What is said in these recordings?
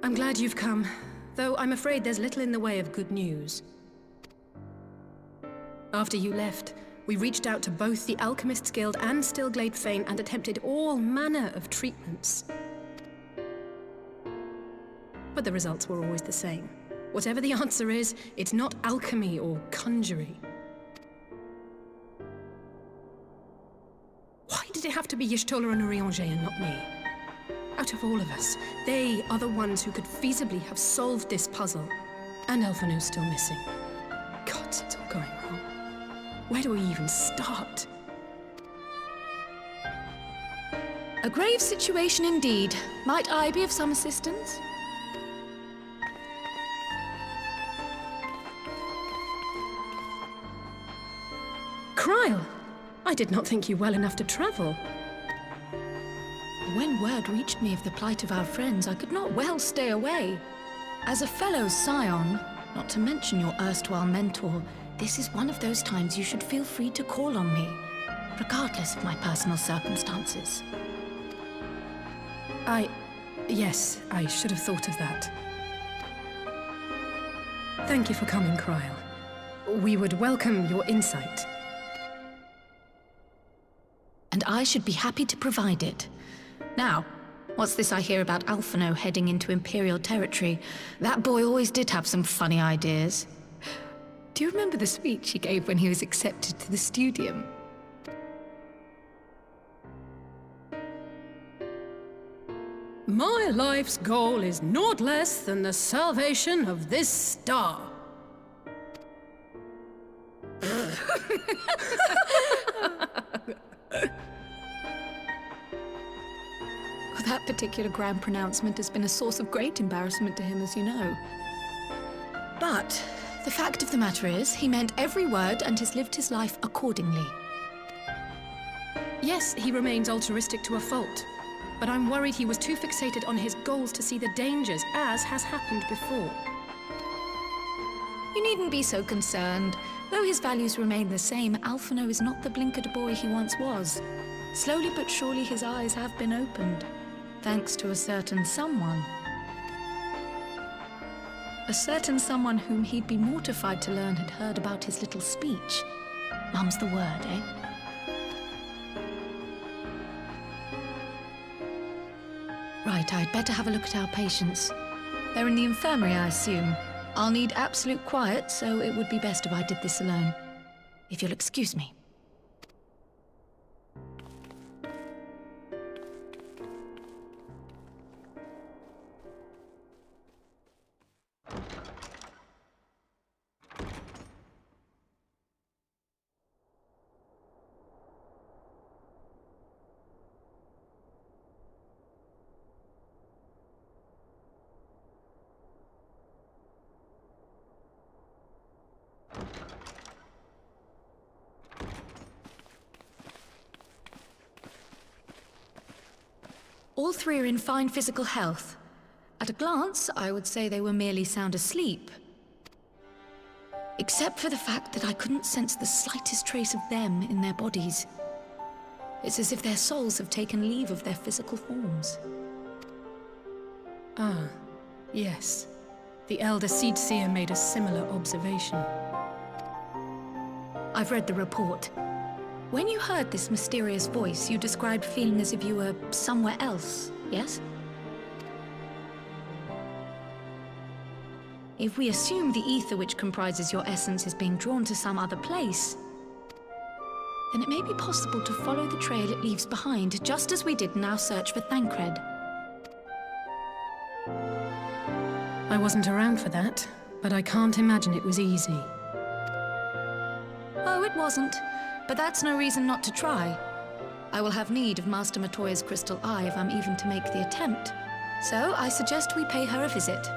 I'm glad you've come, though I'm afraid there's little in the way of good news. After you left, we reached out to both the Alchemists Guild and Stillglade Fane and attempted all manner of treatments. But the results were always the same. Whatever the answer is, it's not alchemy or conjury. Why did it have to be Y'shtola and Urianger and not me? Out of all of us, they are the ones who could feasibly have solved this puzzle. And Elfino's still missing. Gods, it's all going wrong. Where do we even start? A grave situation indeed. Might I be of some assistance? Krile! I did not think you well enough to travel. When word reached me of the plight of our friends, I could not well stay away. As a fellow Scion, not to mention your erstwhile mentor, this is one of those times you should feel free to call on me, regardless of my personal circumstances. Yes, I should have thought of that. Thank you for coming, Krile. We would welcome your insight. And I should be happy to provide it. Now, what's this I hear about Alphino heading into Imperial territory? That boy always did have some funny ideas. Do you remember the speech he gave when he was accepted to the Studium? My life's goal is naught less than the salvation of this star. That particular grand pronouncement has been a source of great embarrassment to him, as you know. But the fact of the matter is, he meant every word and has lived his life accordingly. Yes, he remains altruistic to a fault. But I'm worried he was too fixated on his goals to see the dangers, as has happened before. You needn't be so concerned. Though his values remain the same, Alphino is not the blinkered boy he once was. Slowly but surely his eyes have been opened, thanks to a certain someone. A certain someone whom he'd be mortified to learn had heard about his little speech. Mum's the word, eh? Right, I'd better have a look at our patients. They're in the infirmary, I assume. I'll need absolute quiet, so it would be best if I did this alone. If you'll excuse me. All three are in fine physical health. At a glance, I would say they were merely sound asleep. Except for the fact that I couldn't sense the slightest trace of them in their bodies. It's as if their souls have taken leave of their physical forms. Ah, yes. The Elder Seedseer made a similar observation. I've read the report. When you heard this mysterious voice, you described feeling as if you were somewhere else, yes? If we assume the ether which comprises your essence is being drawn to some other place, then it may be possible to follow the trail it leaves behind, just as we did in our search for Thancred. I wasn't around for that, but I can't imagine it was easy. Oh, it wasn't. But that's no reason not to try. I will have need of Master Matoya's crystal eye if I'm even to make the attempt. So I suggest we pay her a visit.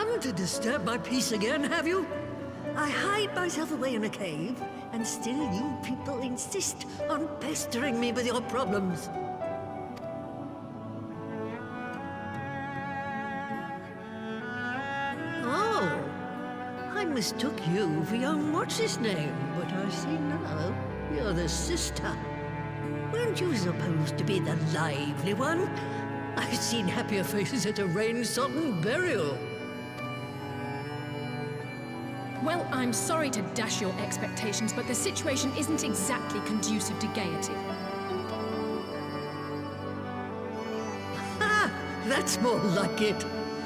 come to disturb my peace again, have you? I hide myself away in a cave, and still you people insist on pestering me with your problems. Oh, I mistook you for young what's-his-name, but I see now you're the sister. Weren't you supposed to be the lively one? I've seen happier faces at a rain-sodden burial. Well, I'm sorry to dash your expectations, but the situation isn't exactly conducive to gaiety. Ha! That's more like it.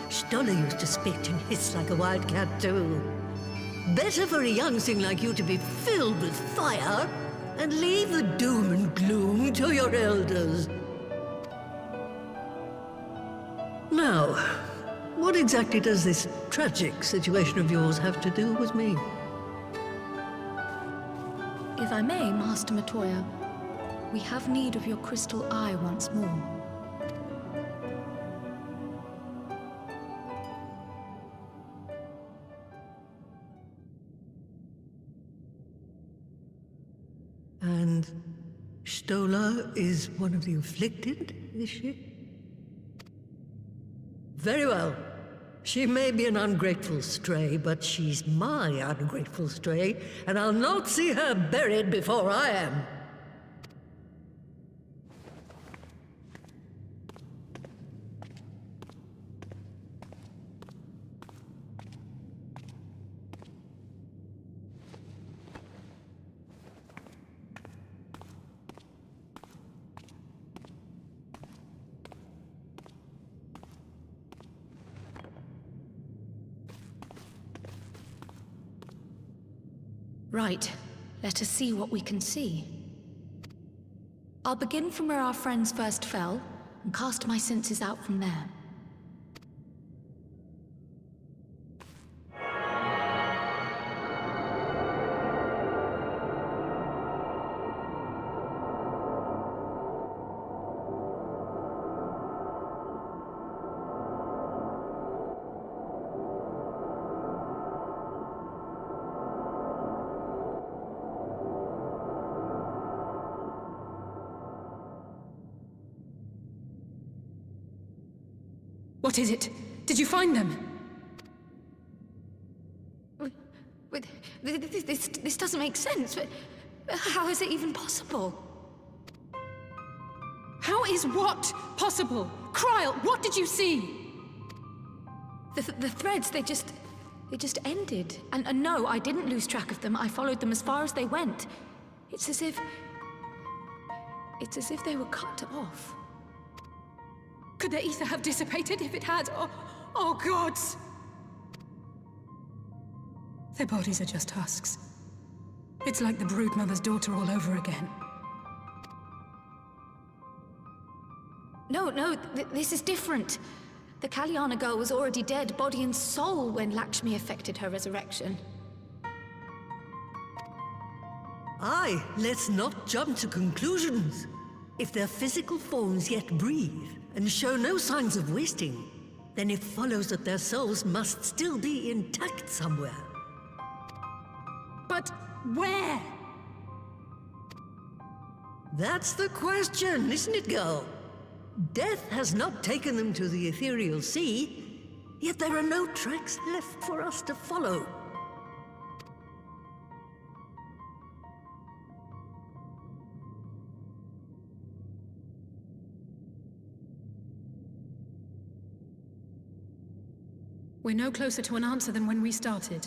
Stoller used to spit and hiss like a wildcat too. Better for a young thing like you to be filled with fire and leave the doom and gloom to your elders. Now, what exactly does this tragic situation of yours have to do with me? If I may, Master Matoya, we have need of your crystal eye once more. And Stoller is one of the afflicted, is she? Very well. She may be an ungrateful stray, but she's my ungrateful stray, and I'll not see her buried before I am. Right. Let us see what we can see. I'll begin from where our friends first fell, and cast my senses out from there. What is it? Did you find them? This doesn't make sense. How is it even possible? How is what possible? Krile, what did you see? The threads, they just ended. And no, I didn't lose track of them. I followed them as far as they went. It's as if they were cut off. Could the ether have dissipated if it had? Oh gods! Their bodies are just husks. It's like the Broodmother's daughter all over again. No, this is different. The Kalyana girl was already dead, body and soul, when Lakshmi effected her resurrection. Aye, let's not jump to conclusions. If their physical forms yet breathe, and show no signs of wasting, then it follows that their souls must still be intact somewhere. But where? That's the question, isn't it, girl? Death has not taken them to the ethereal sea, yet there are no tracks left for us to follow. We're no closer to an answer than when we started.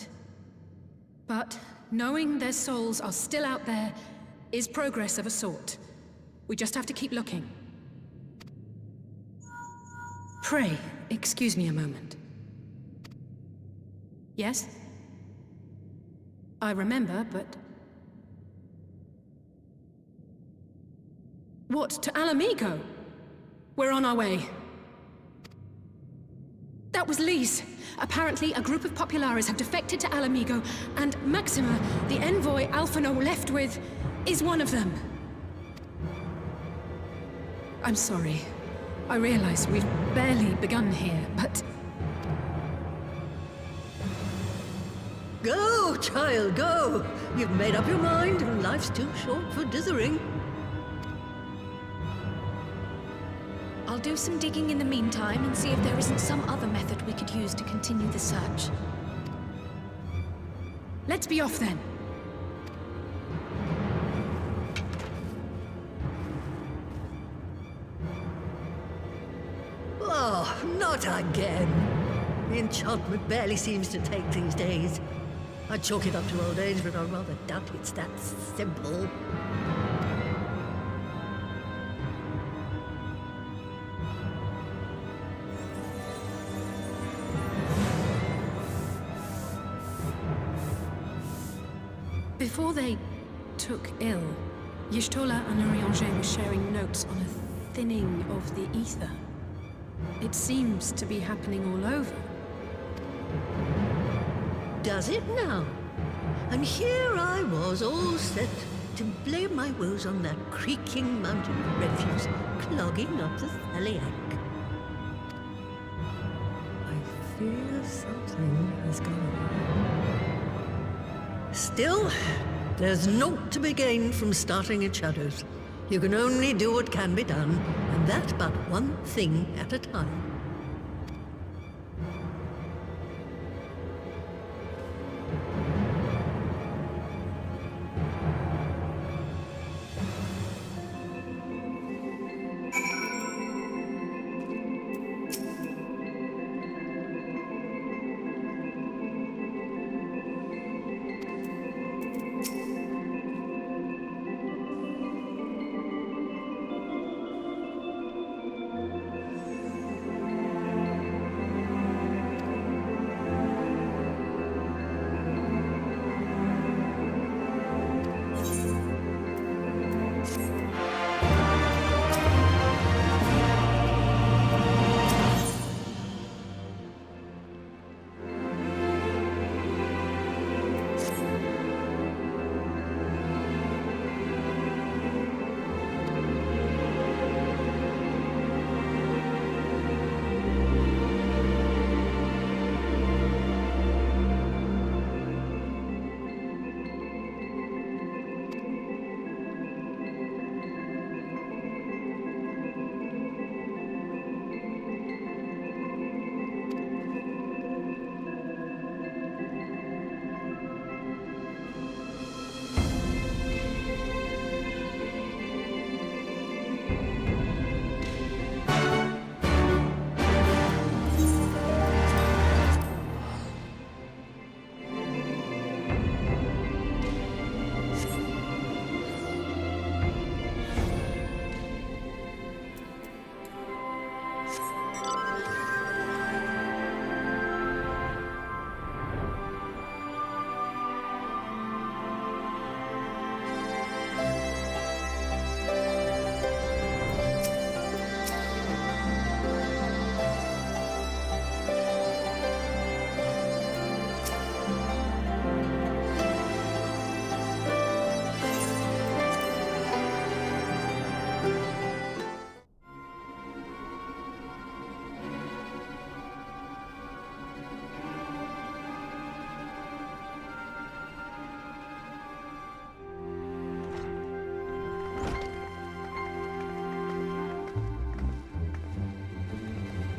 But knowing their souls are still out there is progress of a sort. We just have to keep looking. Pray, excuse me a moment. Yes? I remember, but... What, to Alamigo? We're on our way. That was Lise. Apparently, a group of Populares have defected to Alamigo, and Maxima, the envoy Alphino left with, is one of them. I'm sorry. I realize we've barely begun here, but... Go, child, go! You've made up your mind, and life's too short for dithering. I'll do some digging in the meantime and see if there isn't some other method we could use to continue the search. Let's be off then. Oh, not again. The enchantment barely seems to take these days. I'd chalk it up to old age, but I rather doubt it's that simple. Before they took ill, Y'shtola and Urianger were sharing notes on a thinning of the ether. It seems to be happening all over. Does it now? And here I was, all set to blame my woes on that creaking mountain of refuse clogging up the Thaliak. I fear something has gone on. Still, there's naught to be gained from starting in shadows. You can only do what can be done, and that but one thing at a time.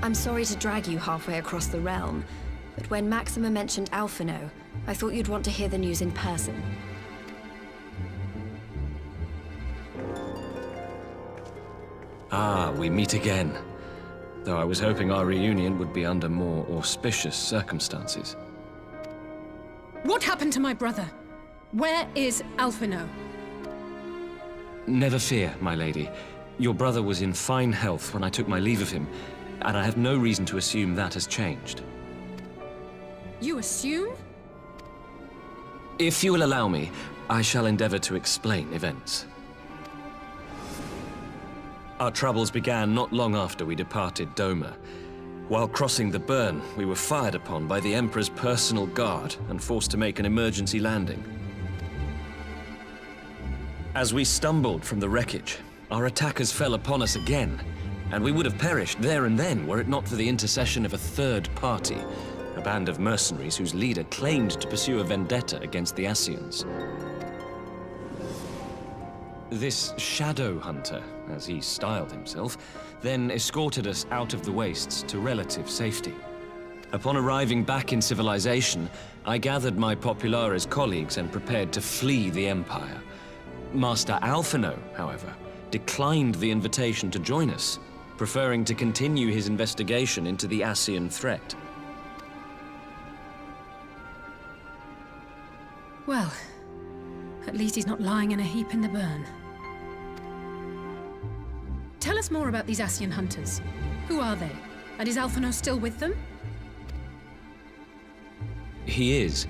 I'm sorry to drag you halfway across the realm, but when Maxima mentioned Alphino, I thought you'd want to hear the news in person. Ah, we meet again. Though I was hoping our reunion would be under more auspicious circumstances. What happened to my brother? Where is Alphino? Never fear, my lady. Your brother was in fine health when I took my leave of him, and I have no reason to assume that has changed. You assume? If you will allow me, I shall endeavor to explain events. Our troubles began not long after we departed Doma. While crossing the burn, we were fired upon by the Emperor's personal guard and forced to make an emergency landing. As we stumbled from the wreckage, our attackers fell upon us again, and we would have perished there and then were it not for the intercession of a third party, a band of mercenaries whose leader claimed to pursue a vendetta against the Scions. This shadow hunter, as he styled himself, then escorted us out of the wastes to relative safety. Upon arriving back in civilization, I gathered my Populares colleagues and prepared to flee the Empire. Master Alphino, however, declined the invitation to join us, preferring to continue his investigation into the Ascian threat. Well, at least he's not lying in a heap in the burn. Tell us more about these Ascian hunters. Who are they? And is Alphino still with them? He is.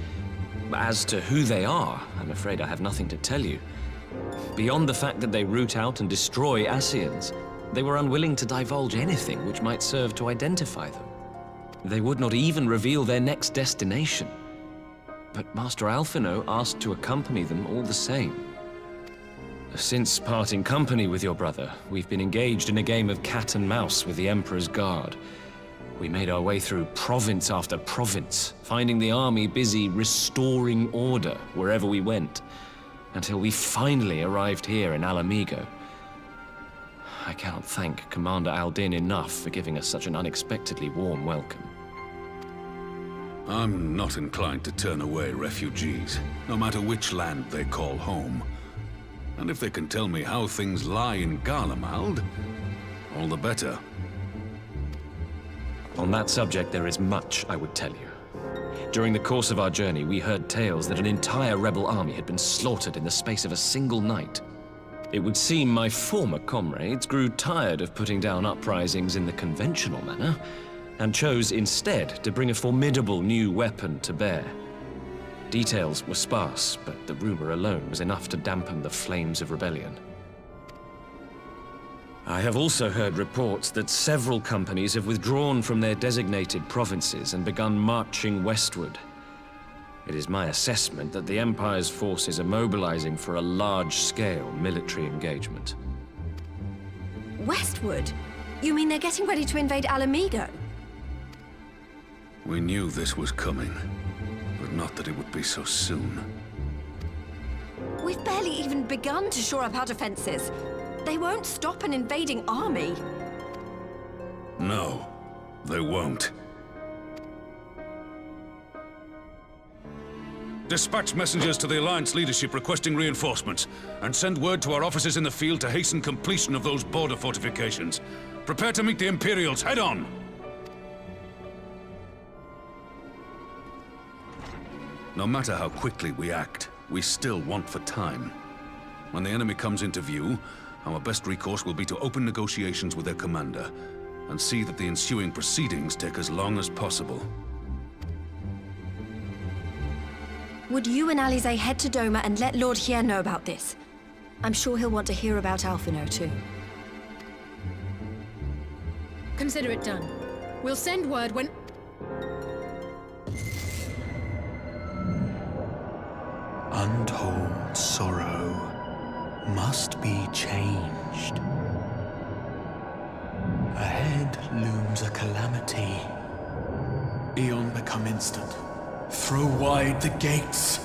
As to who they are, I'm afraid I have nothing to tell you. Beyond the fact that they root out and destroy Ascians, they were unwilling to divulge anything which might serve to identify them. They would not even reveal their next destination. But Master Alphino asked to accompany them all the same. Since parting company with your brother, we've been engaged in a game of cat and mouse with the Emperor's Guard. We made our way through province after province, finding the army busy restoring order wherever we went, until we finally arrived here in Alamigo. I cannot thank Commander Aldin enough for giving us such an unexpectedly warm welcome. I'm not inclined to turn away refugees, no matter which land they call home. And if they can tell me how things lie in Garlemald, all the better. On that subject, there is much I would tell you. During the course of our journey, we heard tales that an entire rebel army had been slaughtered in the space of a single night. It would seem my former comrades grew tired of putting down uprisings in the conventional manner, and chose instead to bring a formidable new weapon to bear. Details were sparse, but the rumor alone was enough to dampen the flames of rebellion. I have also heard reports that several companies have withdrawn from their designated provinces and begun marching westward. It is my assessment that the Empire's forces are mobilizing for a large-scale military engagement. Westward? You mean they're getting ready to invade Alamigo? We knew this was coming, but not that it would be so soon. We've barely even begun to shore up our defenses. They won't stop an invading army. No, they won't. Dispatch messengers to the Alliance leadership requesting reinforcements, and send word to our officers in the field to hasten completion of those border fortifications. Prepare to meet the Imperials head on! No matter how quickly we act, we still want for time. When the enemy comes into view, our best recourse will be to open negotiations with their commander, and see that the ensuing proceedings take as long as possible. Would you and Alize head to Doma and let Lord Hier know about this? I'm sure he'll want to hear about Alphino too. Consider it done. We'll send word when... Untold sorrow must be changed. Ahead looms a calamity. Eon become instant. Throw wide the gates.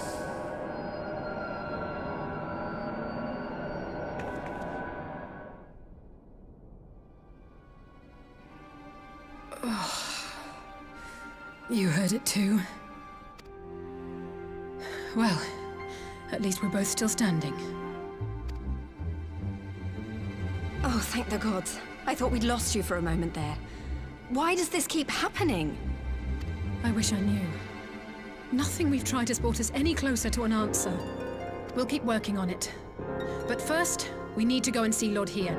You heard it too. Well, at least we're both still standing. Oh, thank the gods. I thought we'd lost you for a moment there. Why does this keep happening? I wish I knew. Nothing we've tried has brought us any closer to an answer. We'll keep working on it. But first, we need to go and see Lord Hier.